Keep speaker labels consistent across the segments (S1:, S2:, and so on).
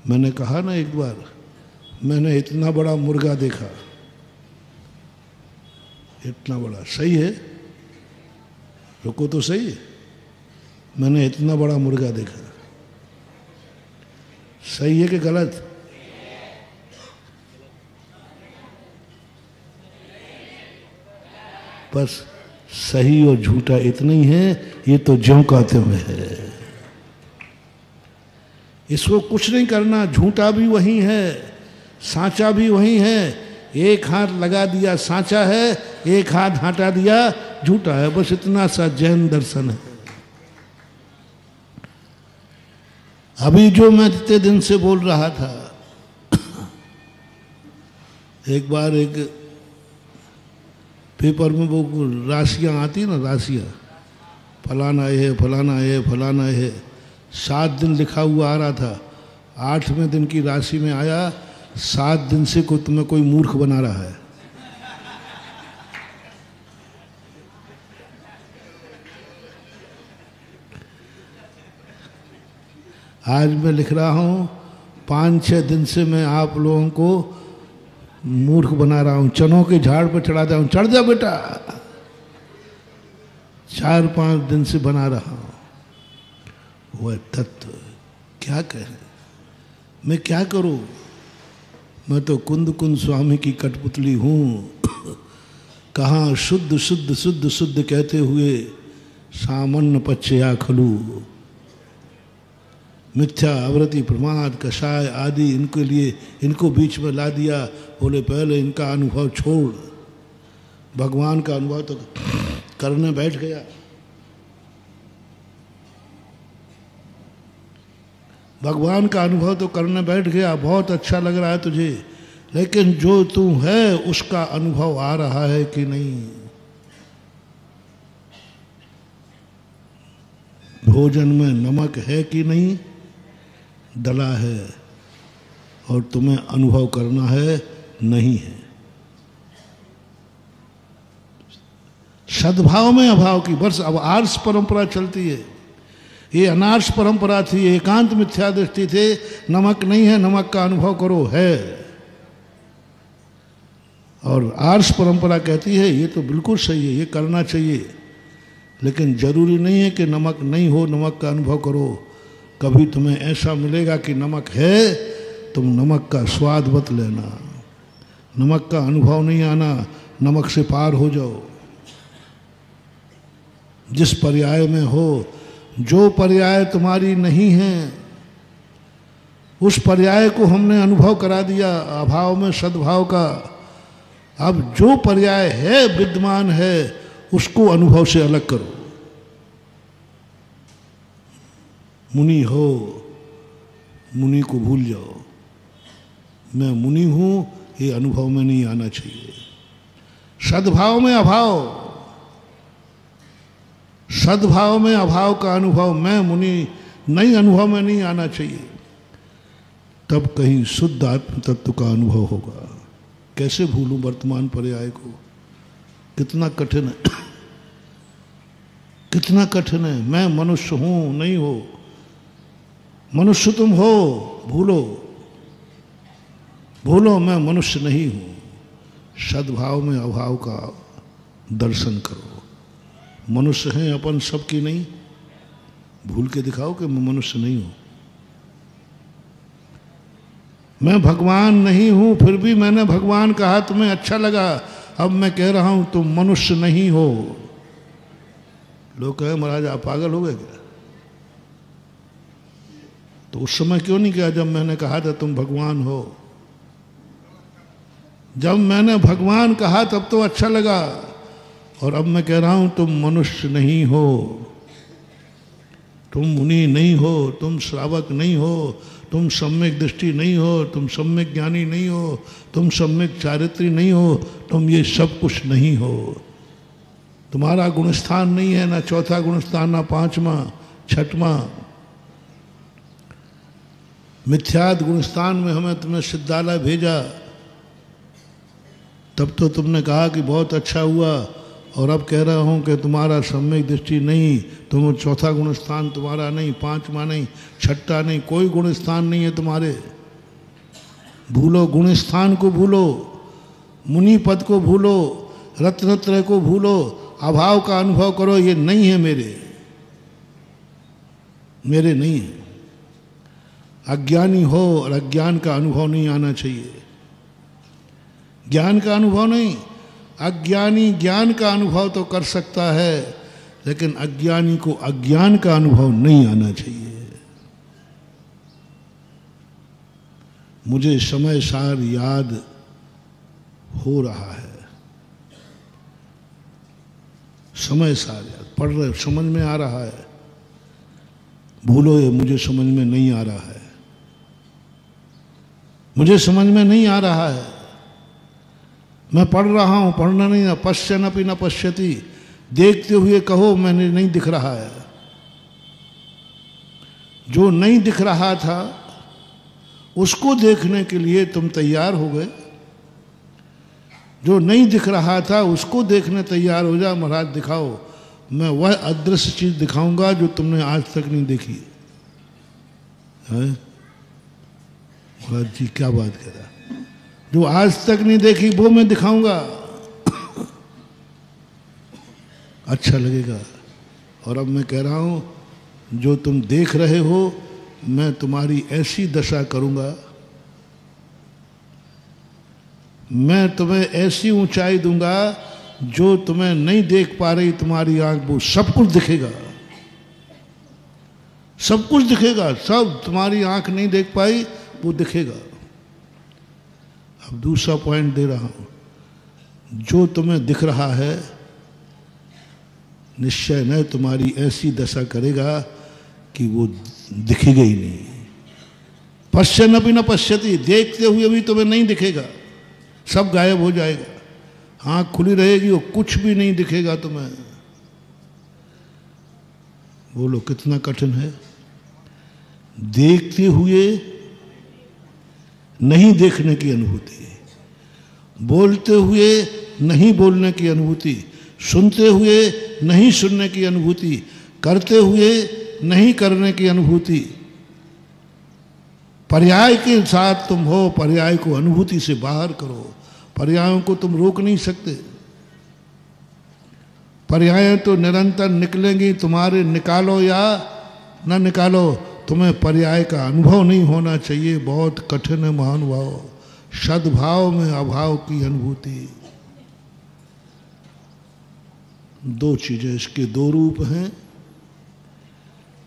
S1: मैंने कहा ना एक बार, मैंने इतना बड़ा मुर्गा देखा, इतना बड़ा, सही है, रुको तो सही, मैंने इतना बड़ा मुर्गा देखा, सही है कि गलत? बस सही और झूठा इतना ही है, ये तो ज्यों कहते हुए है, इसको कुछ नहीं करना। झूठा भी वही है, सांचा भी वही है, एक हाथ लगा दिया सांचा है, एक हाथ हटा दिया झूठा है, बस इतना सा जैन दर्शन है। अभी जो मैं इतने दिन से बोल रहा था, एक बार एक पेपर में वो राशियां आती ना, राशियां, फलाना ये फलाना ये फलाना ये, 7 दिन लिखा हुआ आ रहा था, 8वें दिन की राशि में आया 7 दिन से तुम्हें कोई मूर्ख बना रहा है। आज मैं लिख रहा हूँ 5-6 दिन से मैं आप लोगों को मूर्ख बना रहा हूँ, चनों के झाड़ पर चढ़ाता हूँ, चढ़ जा बेटा, 4-5 दिन से बना रहा हूँ। वह तत्व क्या कहे, मैं क्या करूँ, मैं तो कुंद कुंद स्वामी की कठपुतली हूँ। कहाँ शुद्ध शुद्ध शुद्ध शुद्ध कहते हुए सामान्य पच्चया खलू, मिथ्या आवृत्ति प्रमाद कषाय आदि इनके लिए इनको बीच में ला दिया। बोले पहले इनका अनुभव छोड़, भगवान का अनुभव तो करने बैठ गया। भगवान का अनुभव तो करने बैठ गया, बहुत अच्छा लग रहा है तुझे, लेकिन जो तू है उसका अनुभव आ रहा है कि नहीं? भोजन में नमक है कि नहीं, डला है, और तुम्हें अनुभव करना है नहीं है। सद्भाव में अभाव की बस अब आर्ष परंपरा चलती है, ये अनार्ष परंपरा थी, एकांत मिथ्या दृष्टि थे, नमक नहीं है, नमक का अनुभव करो है। और आर्ष परंपरा कहती है ये तो बिल्कुल सही है, ये करना चाहिए, लेकिन जरूरी नहीं है कि नमक नहीं हो, नमक का अनुभव करो। कभी तुम्हें ऐसा मिलेगा कि नमक है, तुम नमक का स्वाद मत लेना, नमक का अनुभव नहीं आना, नमक से पार हो जाओ। जिस पर्याय में हो, जो पर्याय तुम्हारी नहीं है, उस पर्याय को हमने अनुभव करा दिया अभाव में सद्भाव का। अब जो पर्याय है, विद्यमान है, उसको अनुभव से अलग करो। मुनि हो, मुनि को भूल जाओ, मैं मुनि हूं, ये अनुभव में नहीं आना चाहिए। सद्भाव में अभाव, सद्भाव में अभाव का अनुभव, मैं मुनि नहीं, अनुभव में नहीं आना चाहिए। तब कहीं शुद्ध आत्म तत्व का अनुभव होगा। कैसे भूलूं वर्तमान पर्याय को? कितना कठिन है, कितना कठिन है। मैं मनुष्य हूं, नहीं हो, मनुष्य तुम हो, भूलो, भूलो मैं मनुष्य नहीं हूं। सद्भाव में अभाव का दर्शन करो। मनुष्य हैं अपन सबकी नहीं, भूल के दिखाओ कि मैं मनुष्य नहीं हूं। मैं भगवान नहीं हूं, फिर भी मैंने भगवान कहा, तुम्हें अच्छा लगा, अब मैं कह रहा हूं तुम मनुष्य नहीं हो। लोग कहे महाराज आप पागल हो गए क्या? तो उस समय क्यों नहीं किया जब मैंने कहा था तुम भगवान हो? जब मैंने भगवान कहा तब तो अच्छा लगा, और अब मैं कह रहा हूं तुम मनुष्य नहीं हो, तुम मुनि नहीं हो, तुम श्रावक नहीं हो, तुम सम्यक दृष्टि नहीं हो, तुम सम्यक ज्ञानी नहीं हो, तुम सम्यक चारित्री नहीं हो, तुम ये सब कुछ नहीं हो। तुम्हारा गुणस्थान नहीं है, ना चौथा गुणस्थान, ना 5वां 6वां। मिथ्याद गुणस्थान में हमें तुम्हें सिद्धालय भेजा, तब तो तुमने कहा कि बहुत अच्छा हुआ, और अब कह रहा हूं कि तुम्हारा सम्यक दृष्टि नहीं, तुम चौथा गुणस्थान तुम्हारा नहीं, 5वां नहीं, 6ठा नहीं, कोई गुणस्थान नहीं है तुम्हारे। भूलो गुण स्थान को, भूलो मुनि पद को, भूलो रत्नत्रय को, भूलो अभाव का अनुभव करो। ये नहीं है मेरे नहीं है। अज्ञानी हो और अज्ञान का अनुभव नहीं आना चाहिए। ज्ञान का अनुभव नहीं, अज्ञानी ज्ञान का अनुभव तो कर सकता है, लेकिन अज्ञानी को अज्ञान का अनुभव नहीं आना चाहिए। मुझे समय सार याद हो रहा है, समय सार याद पढ़ रहे, समझ में आ रहा है। भूलो ये मुझे समझ में नहीं आ रहा है, मुझे समझ में नहीं आ रहा है। मैं पढ़ रहा हूं, पढ़ना नहीं, न पश्यन्नपि न पश्यति, देखते हुए कहो मैंने नहीं दिख रहा है। जो नहीं दिख रहा था उसको देखने के लिए तुम तैयार हो गए। जो नहीं दिख रहा था उसको देखने तैयार हो जा। महाराज दिखाओ, मैं वह अदृश्य चीज दिखाऊंगा जो तुमने आज तक नहीं देखी है। महाराज जी क्या बात कर रहा, जो आज तक नहीं देखी वो मैं दिखाऊंगा। अच्छा लगेगा। और अब मैं कह रहा हूं, जो तुम देख रहे हो मैं तुम्हारी ऐसी दशा करूंगा, मैं तुम्हें ऐसी ऊंचाई दूंगा जो तुम्हें नहीं देख पा रही तुम्हारी आंख, वो सब कुछ दिखेगा, सब कुछ दिखेगा, सब तुम्हारी आंख नहीं देख पाई वो दिखेगा। अब दूसरा पॉइंट दे रहा हूं, जो तुम्हें दिख रहा है निश्चय न तुम्हारी ऐसी दशा करेगा कि वो दिखेगा ही नहीं। पश्यन्नपि न पश्यति, देखते हुए भी तुम्हें नहीं दिखेगा, सब गायब हो जाएगा। आंख खुली रहेगी वो कुछ भी नहीं दिखेगा तुम्हें। बोलो कितना कठिन है। देखते हुए नहीं देखने की अनुभूति, बोलते हुए नहीं बोलने की अनुभूति, सुनते हुए नहीं सुनने की अनुभूति, करते हुए नहीं करने की अनुभूति। पर्याय के साथ तुम हो, पर्याय को अनुभूति से बाहर करो। पर्यायों को तुम रोक नहीं सकते। पर्याय तो निरंतर निकलेंगी तुम्हारे, निकालो या न निकालो, तुम्हें पर्याय का अनुभव नहीं होना चाहिए। बहुत कठिन है महानुभाव, सद्भाव में अभाव की अनुभूति। दो चीजें, इसके दो रूप हैं।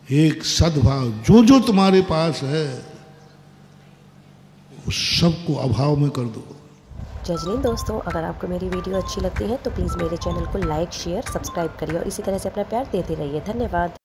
S1: एक सद्भाव, जो जो तुम्हारे पास है उस सबको अभाव में कर दो।
S2: जय हिंद दोस्तों, अगर आपको मेरी वीडियो अच्छी लगती है तो प्लीज़ मेरे चैनल को लाइक, शेयर, सब्सक्राइब करिए और इसी तरह से अपना प्यार देते रहिए। धन्यवाद।